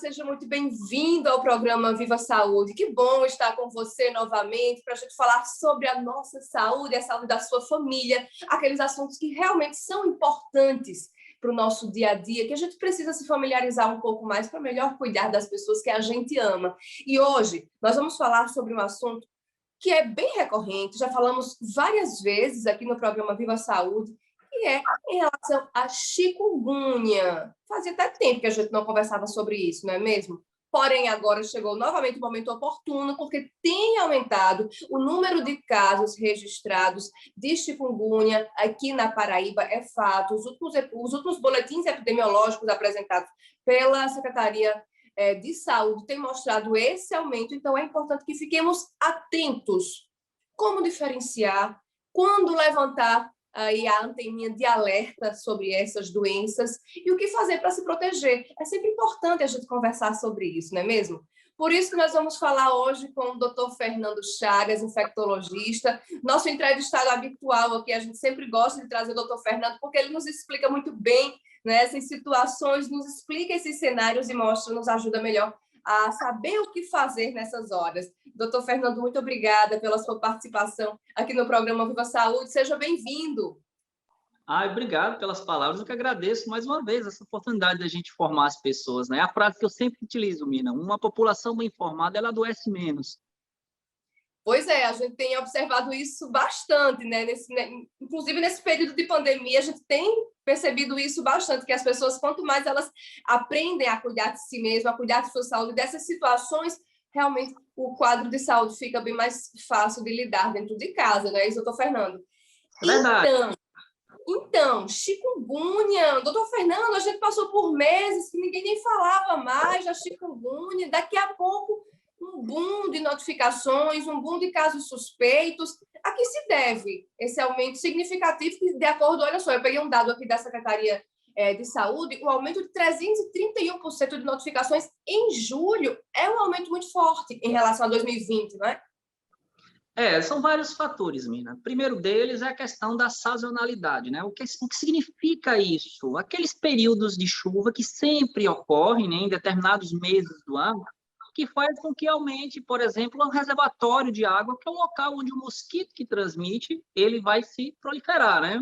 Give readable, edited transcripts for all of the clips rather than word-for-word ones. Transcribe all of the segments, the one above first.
seja muito bem-vindo ao programa Viva Saúde. Que bom estar com você novamente para a gente falar sobre a nossa saúde, a saúde da sua família, aqueles assuntos que realmente são importantes para o nosso dia a dia, que a gente precisa se familiarizar um pouco mais para melhor cuidar das pessoas que a gente ama. E hoje nós vamos falar sobre um assunto que é bem recorrente, já falamos várias vezes aqui no programa Viva Saúde, que é em relação à chikungunya. Fazia até tempo que a gente não conversava sobre isso, não é mesmo? Porém, agora chegou novamente o momento oportuno, porque tem aumentado o número de casos registrados de chikungunya aqui na Paraíba, é fato. Os últimos boletins epidemiológicos apresentados pela Secretaria de Saúde têm mostrado esse aumento, então é importante que fiquemos atentos. Como diferenciar, quando levantar aí a anteninha de alerta sobre essas doenças e o que fazer para se proteger. É sempre importante a gente conversar sobre isso, não é mesmo? Por isso que nós vamos falar hoje com o Dr. Fernando Chagas, infectologista, nosso entrevistado habitual aqui. A gente sempre gosta de trazer o Dr. Fernando porque ele nos explica muito bem, né, essas situações, nos explica esses cenários e mostra, nos ajuda melhor a saber o que fazer nessas horas. Doutor Fernando, muito obrigada pela sua participação aqui no programa Viva Saúde. Seja bem-vindo. Obrigado pelas palavras. Eu que agradeço mais uma vez essa oportunidade da gente formar as pessoas, né? A frase que eu sempre utilizo, Mina, uma população bem informada, ela adoece menos. Pois é, a gente tem observado isso bastante, né? Inclusive nesse período de pandemia, a gente tem percebido isso bastante, que as pessoas, quanto mais elas aprendem a cuidar de si mesmas, a cuidar de sua saúde, dessas situações, realmente o quadro de saúde fica bem mais fácil de lidar dentro de casa, não é isso, doutor Fernando? Verdade. Então, chikungunya, doutor Fernando, a gente passou por meses que ninguém nem falava mais da chikungunya, daqui a pouco um boom de notificações, um boom de casos suspeitos. A que se deve esse aumento significativo que, de acordo, olha só, eu peguei um dado aqui da Secretaria de Saúde, um aumento de 331% de notificações em julho é um aumento muito forte em relação a 2020, não é? São vários fatores, Mina. O primeiro deles é a questão da sazonalidade, né? O que significa isso? Aqueles períodos de chuva que sempre ocorrem, né, em determinados meses do ano, que faz com que aumente, por exemplo, um reservatório de água, que é um local onde o mosquito que transmite, ele vai se proliferar, né?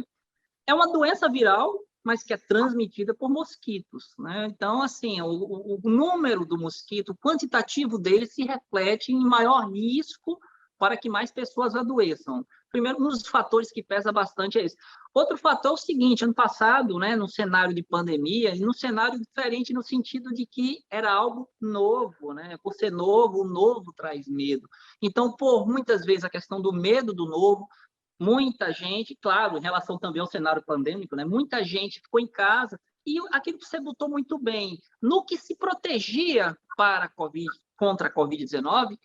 É uma doença viral, mas que é transmitida por mosquitos, né? Então, assim, o número do mosquito, o quantitativo dele se reflete em maior risco para que mais pessoas adoeçam. Primeiro, um dos fatores que pesa bastante é esse. Outro fator é o seguinte, ano passado, né, no cenário de pandemia, e no cenário diferente no sentido de que era algo novo, né? Por ser novo, o novo traz medo. Então, por muitas vezes a questão do medo do novo, muita gente, claro, em relação também ao cenário pandêmico, né? Muita gente ficou em casa e aquilo que você botou muito bem, no que se protegia para a COVID, contra a Covid-19,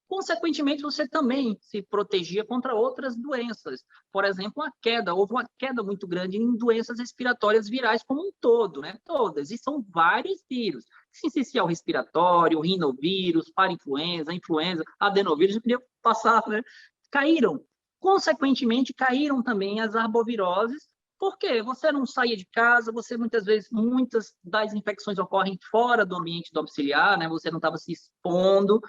consequentemente, você também se protegia contra outras doenças. Por exemplo, houve uma queda muito grande em doenças respiratórias virais como um todo, né? Todas, e são vários vírus. Sincicial respiratório, rinovírus, parainfluenza, influenza, adenovírus, eu podia passar, né? Caíram. Consequentemente, caíram também as arboviroses. Por quê? Você não saía de casa, você muitas das infecções ocorrem fora do ambiente domiciliar, né? Você não estava se expondo,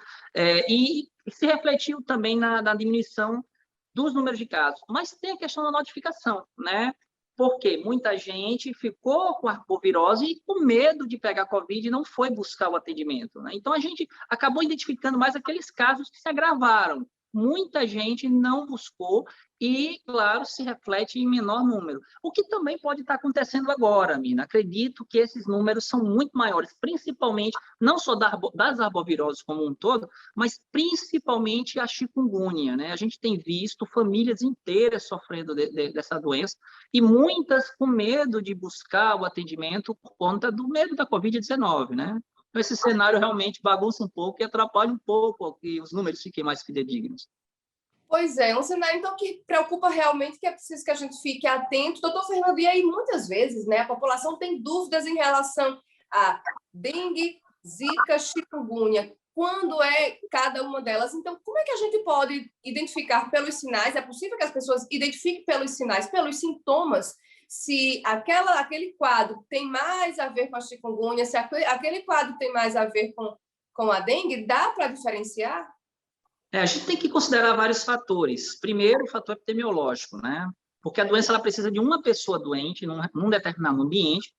e se refletiu também na diminuição dos números de casos. Mas tem a questão da notificação, né? Porque muita gente ficou com arbovirose e com medo de pegar Covid e não foi buscar o atendimento, né? Então, a gente acabou identificando mais aqueles casos que se agravaram. Muita gente não buscou e, claro, se reflete em menor número. O que também pode estar acontecendo agora, Mina. Acredito que esses números são muito maiores, principalmente, não só das arboviroses como um todo, mas principalmente a chikungunya, né? A gente tem visto famílias inteiras sofrendo dessa doença e muitas com medo de buscar o atendimento por conta do medo da Covid-19, né? Esse cenário realmente bagunça um pouco e atrapalha um pouco que os números fiquem mais fidedignos. Pois é, um cenário então que preocupa realmente, que é preciso que a gente fique atento. Doutor Fernando, e aí muitas vezes, né, a população tem dúvidas em relação a dengue, zika, chikungunya. Quando é cada uma delas? Então, como é que a gente pode identificar pelos sinais? É possível que as pessoas identifiquem pelos sinais, pelos sintomas se aquele quadro tem mais a ver com a chikungunya, se aquele quadro tem mais a ver com a dengue, dá para diferenciar? A gente tem que considerar vários fatores. Primeiro, o fator epidemiológico, né? Porque a doença ela precisa de uma pessoa doente num determinado ambiente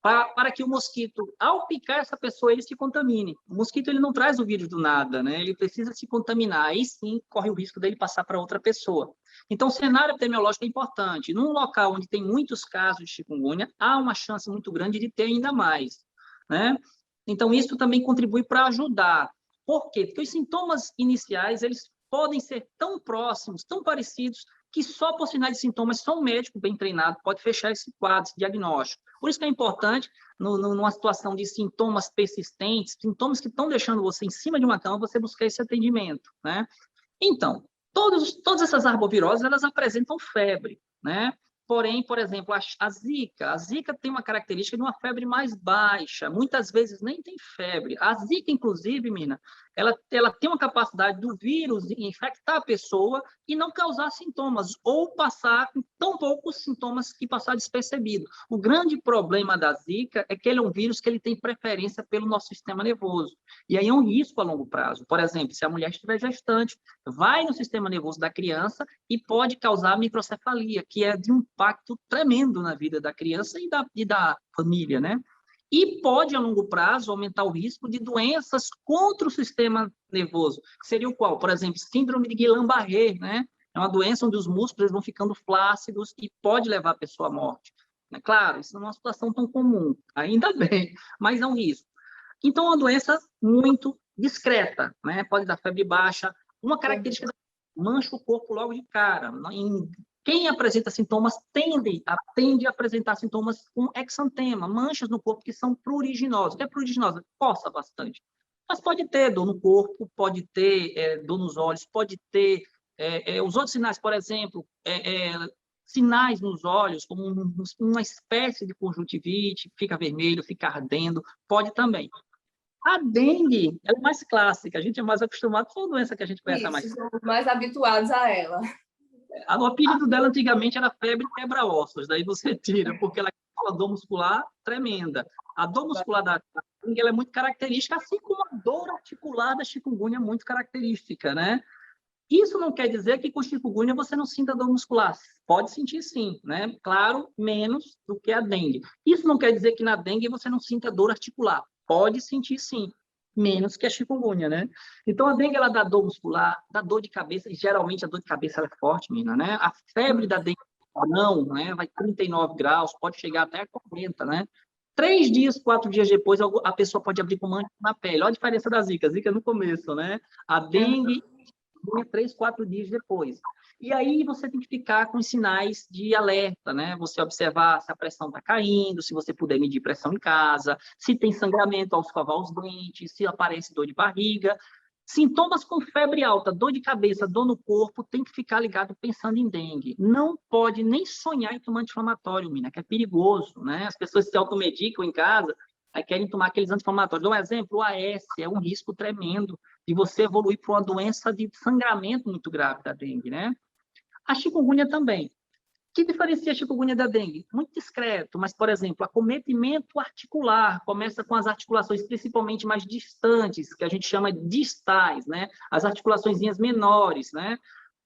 para que o mosquito, ao picar essa pessoa, ele se contamine. O mosquito ele não traz o vírus do nada, né? Ele precisa se contaminar. Aí sim corre o risco dele passar para outra pessoa. Então, o cenário epidemiológico é importante. Num local onde tem muitos casos de chikungunya, há uma chance muito grande de ter ainda mais, né? Então, isso também contribui para ajudar. Por quê? Porque os sintomas iniciais, eles podem ser tão próximos, tão parecidos, que só por sinais de sintomas, só um médico bem treinado pode fechar esse quadro, esse diagnóstico. Por isso que é importante, numa situação de sintomas persistentes, sintomas que estão deixando você em cima de uma cama, você buscar esse atendimento, né? Então, todas essas arboviroses, elas apresentam febre, né? Porém, por exemplo, a Zika tem uma característica de uma febre mais baixa, muitas vezes nem tem febre. A Zika, inclusive, Mina, ela tem uma capacidade do vírus infectar a pessoa e não causar sintomas, ou passar com tão poucos sintomas que passar despercebido. O grande problema da Zika é que ele é um vírus que ele tem preferência pelo nosso sistema nervoso, e aí é um risco a longo prazo. Por exemplo, se a mulher estiver gestante, vai no sistema nervoso da criança e pode causar microcefalia, que é de um impacto tremendo na vida da criança e da família, né? E pode, a longo prazo, aumentar o risco de doenças contra o sistema nervoso. Seria o qual? Por exemplo, síndrome de Guillain-Barré, né? É uma doença onde os músculos vão ficando flácidos e pode levar a pessoa à morte. Claro, isso não é uma situação tão comum, ainda bem, mas é um risco. Então, é uma doença muito discreta, né? Pode dar febre baixa. Uma característica mancha o corpo logo de cara. Quem apresenta sintomas tende a apresentar sintomas com exantema, manchas no corpo que são pruriginosas. O que é pruriginosa? Coça bastante. Mas pode ter dor no corpo, pode ter dor nos olhos, pode ter os outros sinais, por exemplo, sinais nos olhos, como uma espécie de conjuntivite, fica vermelho, fica ardendo, pode também. A dengue, ela é mais clássica, a gente é mais acostumado com a doença que a gente conhece mais. Somos mais habituados a ela. O apelido dela antigamente era febre quebra-ossos, daí você tira, porque ela tem uma dor muscular tremenda. A dor muscular da dengue ela é muito característica, assim como a dor articular da chikungunya é muito característica, né? Isso não quer dizer que com chikungunya você não sinta dor muscular. Pode sentir sim, né? Claro, menos do que a dengue. Isso não quer dizer que na dengue você não sinta dor articular. Pode sentir sim, menos que a chikungunya, né? Então, a dengue, ela dá dor muscular, dá dor de cabeça, e geralmente a dor de cabeça ela é forte, menina, né? A febre da dengue, não, né? Vai 39 graus, pode chegar até a 40, né? 3 dias, 4 dias depois, a pessoa pode abrir com mancha na pele. Olha a diferença da Zika. Zika no começo, né? A dengue, 3, 4 dias depois. E aí você tem que ficar com sinais de alerta, né? Você observar se a pressão está caindo, se você puder medir pressão em casa, se tem sangramento ao escovar os dentes, se aparece dor de barriga. Sintomas com febre alta, dor de cabeça, dor no corpo, tem que ficar ligado pensando em dengue. Não pode nem sonhar em tomar anti-inflamatório, mina, que é perigoso, né? As pessoas se automedicam em casa, aí querem tomar aqueles anti-inflamatórios. Dou um exemplo, o AS é um risco tremendo de você evoluir para uma doença de sangramento muito grave da dengue, né? A chikungunya também. O que diferencia a chikungunya da dengue? Muito discreto, mas, por exemplo, acometimento articular, começa com as articulações principalmente mais distantes, que a gente chama de distais, né? As articulaçõezinhas menores, né?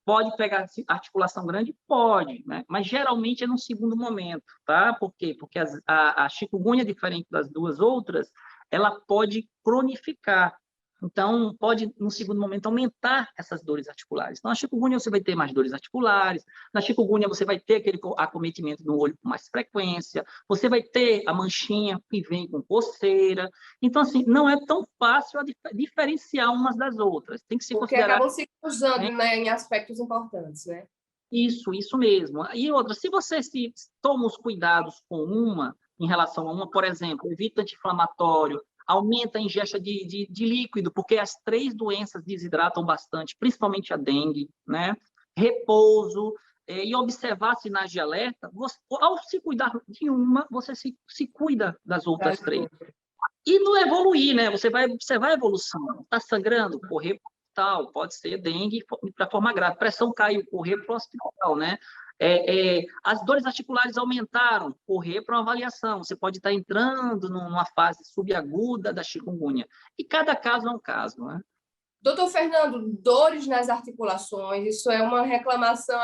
Pode pegar articulação grande? Pode, né? Mas geralmente é no segundo momento, tá? Por quê? Porque a chikungunya, diferente das duas outras, ela pode cronificar. Então, pode, no segundo momento, aumentar essas dores articulares. Então, na chikungunya você vai ter mais dores articulares, na chikungunya você vai ter aquele acometimento no olho com mais frequência, você vai ter a manchinha que vem com coceira. Então, assim, não é tão fácil diferenciar umas das outras. Tem que se Porque considerar... acabam se cruzando, né, em aspectos importantes, né? Isso mesmo. E outra, se você se toma os cuidados com uma, em relação a uma, por exemplo, evita anti-inflamatório, aumenta a ingesta de líquido, porque as 3 doenças desidratam bastante, principalmente a dengue, né? Repouso, e observar sinais de alerta, ao se cuidar de uma, você se cuida das outras 3. E não evoluir, né? Você vai observar a evolução. Está sangrando? Correr para o hospital, pode ser dengue para forma grave. Pressão caiu, correr para o hospital, né? As dores articulares aumentaram, correr para uma avaliação. Você pode estar entrando numa fase subaguda da chikungunya. E cada caso é um caso, né? Doutor Fernando, dores nas articulações, isso é uma reclamação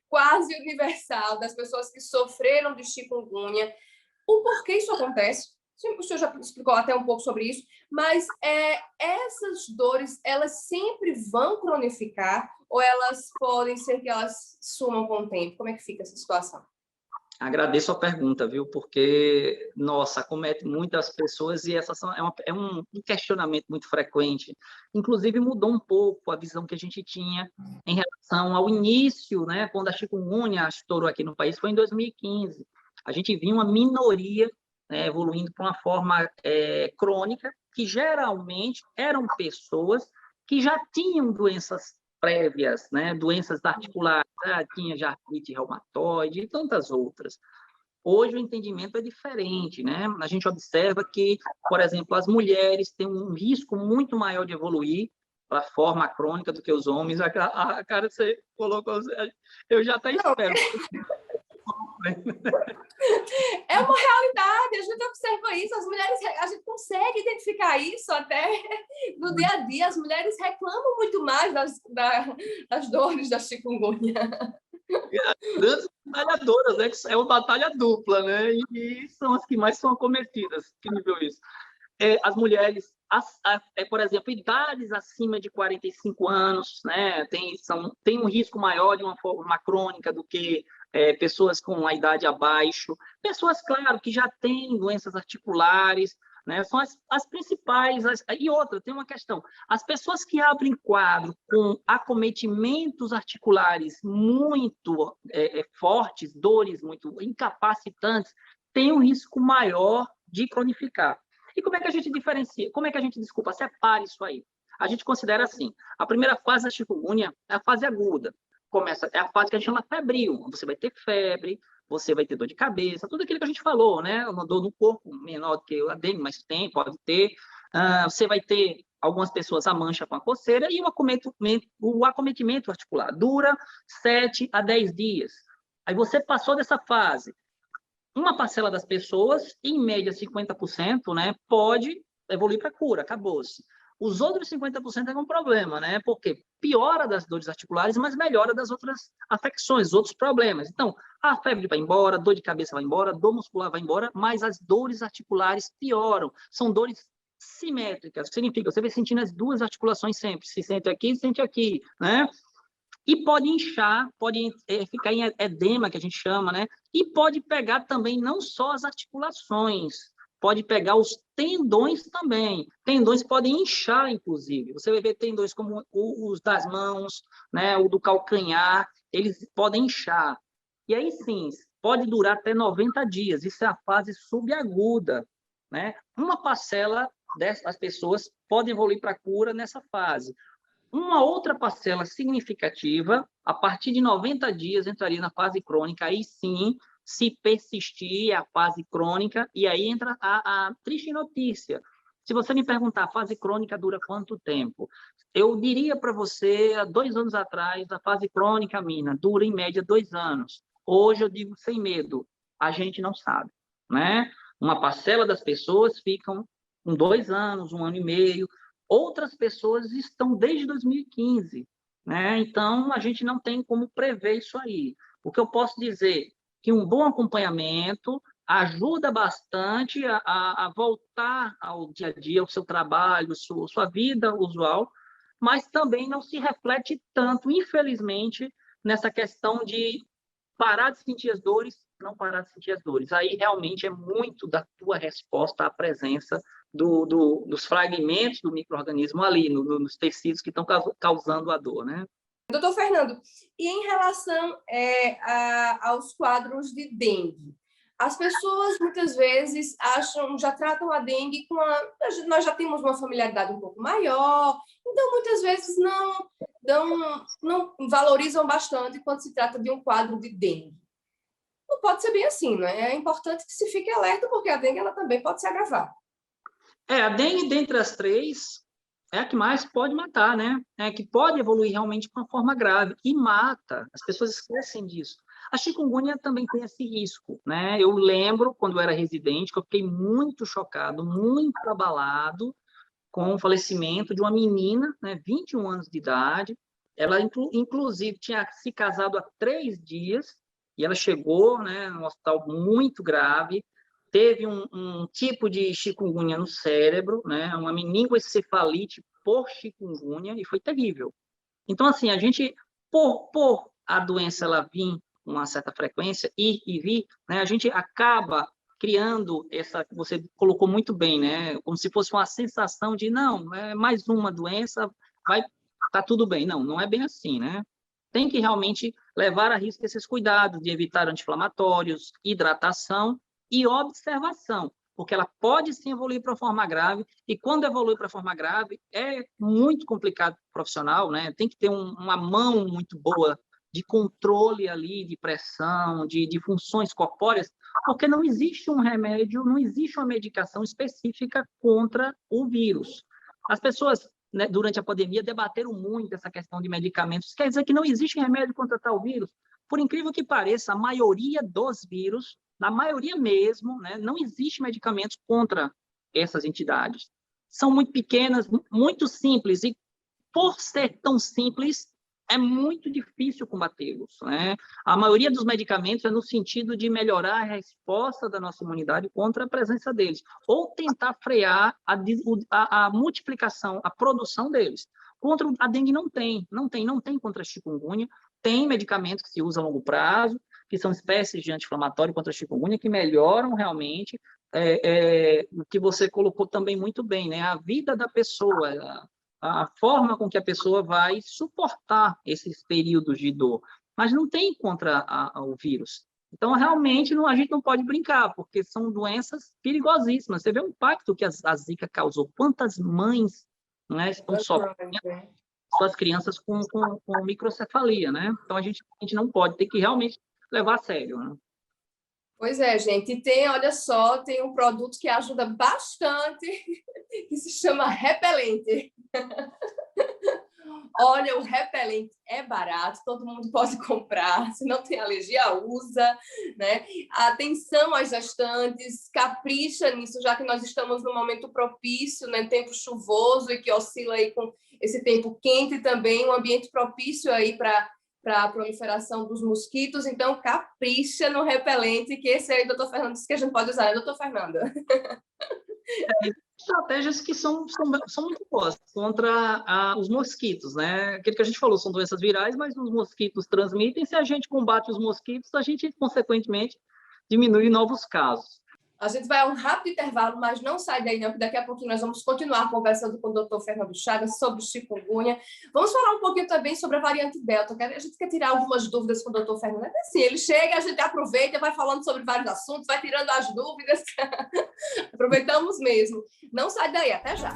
quase universal das pessoas que sofreram de chikungunya. O porquê isso acontece? O senhor já explicou até um pouco sobre isso, mas essas dores, elas sempre vão cronificar ou elas podem ser que elas sumam com o tempo? Como é que fica essa situação? Agradeço a pergunta, viu? Porque, nossa, acomete muitas pessoas e é um questionamento muito frequente. Inclusive, mudou um pouco a visão que a gente tinha em relação ao início, né? Quando a chikungunya estourou aqui no país, foi em 2015. A gente viu uma minoria, né, evoluindo para uma forma crônica, que geralmente eram pessoas que já tinham doenças prévias, né, doenças articulares, tinha já artrite reumatoide e tantas outras. Hoje o entendimento é diferente, né? A gente observa que, por exemplo, as mulheres têm um risco muito maior de evoluir para a forma crônica do que os homens. A cara você colocou, eu já até espero. É uma realidade, a gente observa isso, as mulheres, a gente consegue identificar isso até no dia a dia, as mulheres reclamam muito mais das dores da chikungunya. Grandes batalhadoras, né? É uma batalha dupla, né? E são as que mais são acometidas. Que nível isso? As mulheres, por exemplo, idades acima de 45 anos, né? Tem um risco maior de uma forma crônica do que pessoas com a idade abaixo. Pessoas, claro, que já têm doenças articulares, né? São as principais. E outra, tem uma questão. As pessoas que abrem quadro com acometimentos articulares muito fortes, dores muito incapacitantes, têm um risco maior de cronificar. E como é que a gente diferencia? Como é que a gente, separa isso aí? A gente considera assim, a primeira fase da chikungunya é a fase aguda. É a fase que a gente chama febril. Você vai ter febre, você vai ter dor de cabeça, tudo aquilo que a gente falou, né? Uma dor no corpo menor do que a dengue, mas pode ter. Você vai ter, algumas pessoas, a mancha com a coceira e o acometimento articular. Dura 7 a 10 dias. Aí você passou dessa fase. Uma parcela das pessoas, em média 50%, né, pode evoluir para cura, acabou-se. Os outros 50% é um problema, né? Porque piora das dores articulares, mas melhora das outras afecções, outros problemas. Então, a febre vai embora, dor de cabeça vai embora, dor muscular vai embora, mas as dores articulares pioram. São dores simétricas, significa você vai sentindo as duas articulações sempre, se sente aqui, né? E pode inchar, pode ficar em edema, que a gente chama, né? E pode pegar também não só as articulações, pode pegar os tendões também. Tendões podem inchar, inclusive. Você vai ver tendões como os das mãos, né? O do calcanhar, eles podem inchar. E aí, sim, pode durar até 90 dias. Isso é a fase subaguda, né? Uma parcela dessas pessoas pode evoluir para a cura nessa fase. Uma outra parcela significativa, a partir de 90 dias, entraria na fase crônica. Aí sim, se persistir, é a fase crônica, e aí entra a triste notícia. Se você me perguntar, a fase crônica dura quanto tempo? Eu diria para você, há 2 anos atrás, a fase crônica, mina, dura em média 2 anos. Hoje eu digo sem medo, a gente não sabe, né? Uma parcela das pessoas ficam com 2 anos, 1 ano e meio, outras pessoas estão desde 2015, né? Então, a gente não tem como prever isso aí. O que eu posso dizer que um bom acompanhamento ajuda bastante a voltar ao dia a dia, ao seu trabalho, sua vida usual, mas também não se reflete tanto, infelizmente, nessa questão de parar de sentir as dores, não parar de sentir as dores. Aí, realmente, é muito da tua resposta à presença dos fragmentos do micro-organismo ali, nos tecidos que estão causando a dor, né? Doutor Fernando, e em relação aos quadros de dengue? As pessoas muitas vezes já tratam a dengue nós já temos uma familiaridade um pouco maior, então muitas vezes não valorizam bastante quando se trata de um quadro de dengue. Não pode ser bem assim, né? É importante que se fique alerta, porque a dengue ela também pode se agravar. A dengue, dentre as três, é a que mais pode matar, né? É a que pode evoluir realmente para uma forma grave e mata. As pessoas esquecem disso. A chikungunya também tem esse risco, né? Eu lembro, quando eu era residente, que eu fiquei muito chocado, muito abalado com o falecimento de uma menina, né, 21 anos de idade. Ela, inclusive, tinha se casado há 3 dias e ela chegou, né, num hospital muito grave, teve um tipo de chikungunya no cérebro, né, uma meningoencefalite por chikungunya, e foi terrível. Então, assim, a gente, por a doença ela vir com uma certa frequência, ir e vir, né, a gente acaba criando essa, você colocou muito bem, né, como se fosse uma sensação de, não, é mais uma doença, vai, tá tudo bem. Não, não é bem assim, né? Tem que realmente levar a risco esses cuidados de evitar anti-inflamatórios, hidratação e observação, porque ela pode sim evoluir para forma grave, e quando evolui para forma grave, é muito complicado para o profissional, né? Tem que ter uma mão muito boa de controle ali, de pressão, de funções corpóreas, porque não existe um remédio, não existe uma medicação específica contra o vírus. As pessoas, né, durante a pandemia, debateram muito essa questão de medicamentos. Quer dizer que não existe remédio contra tal vírus? Por incrível que pareça, a maioria dos vírus, na maioria mesmo, né, não existe medicamentos contra essas entidades. São muito pequenas, muito simples, e por ser tão simples, é muito difícil combatê-los, né? A maioria dos medicamentos é no sentido de melhorar a resposta da nossa imunidade contra a presença deles, ou tentar frear a multiplicação, a produção deles. Contra a dengue não tem contra a chikungunya. Tem medicamentos que se usam a longo prazo, que são espécies de anti-inflamatório contra a chikungunya, que melhoram realmente o que você colocou também muito bem, né? A vida da pessoa, a forma com que a pessoa vai suportar esses períodos de dor, mas não tem contra o vírus. Então, realmente, a gente não pode brincar, porque são doenças perigosíssimas. Você vê o impacto que a Zika causou, quantas mães, né, estão sofrendo suas crianças com microcefalia, né? Então, a gente não pode, tem que realmente levar a sério, né? Pois é, gente. E tem, olha só, tem um produto que ajuda bastante, que se chama repelente. Olha, o repelente é barato, todo mundo pode comprar. Se não tem alergia, usa, né? Atenção às gestantes, capricha nisso, já que nós estamos num momento propício, né? Tempo chuvoso e que oscila aí com esse tempo quente também, um ambiente propício aí para a proliferação dos mosquitos. Então, capricha no repelente, que esse aí, doutor Fernando, disse que a gente pode usar, né, doutor Fernando? Estratégias que são muito boas contra os mosquitos, né? Aquilo que a gente falou, são doenças virais, mas os mosquitos transmitem. Se a gente combate os mosquitos, a gente, consequentemente, diminui novos casos. A gente vai a um rápido intervalo, mas não sai daí não, porque daqui a pouquinho nós vamos continuar conversando com o doutor Fernando Chagas sobre chikungunya. Vamos falar um pouquinho também sobre a variante Delta. A gente quer tirar algumas dúvidas com o doutor Fernando. É assim, ele chega, a gente aproveita, vai falando sobre vários assuntos, vai tirando as dúvidas. Aproveitamos mesmo. Não sai daí, até já.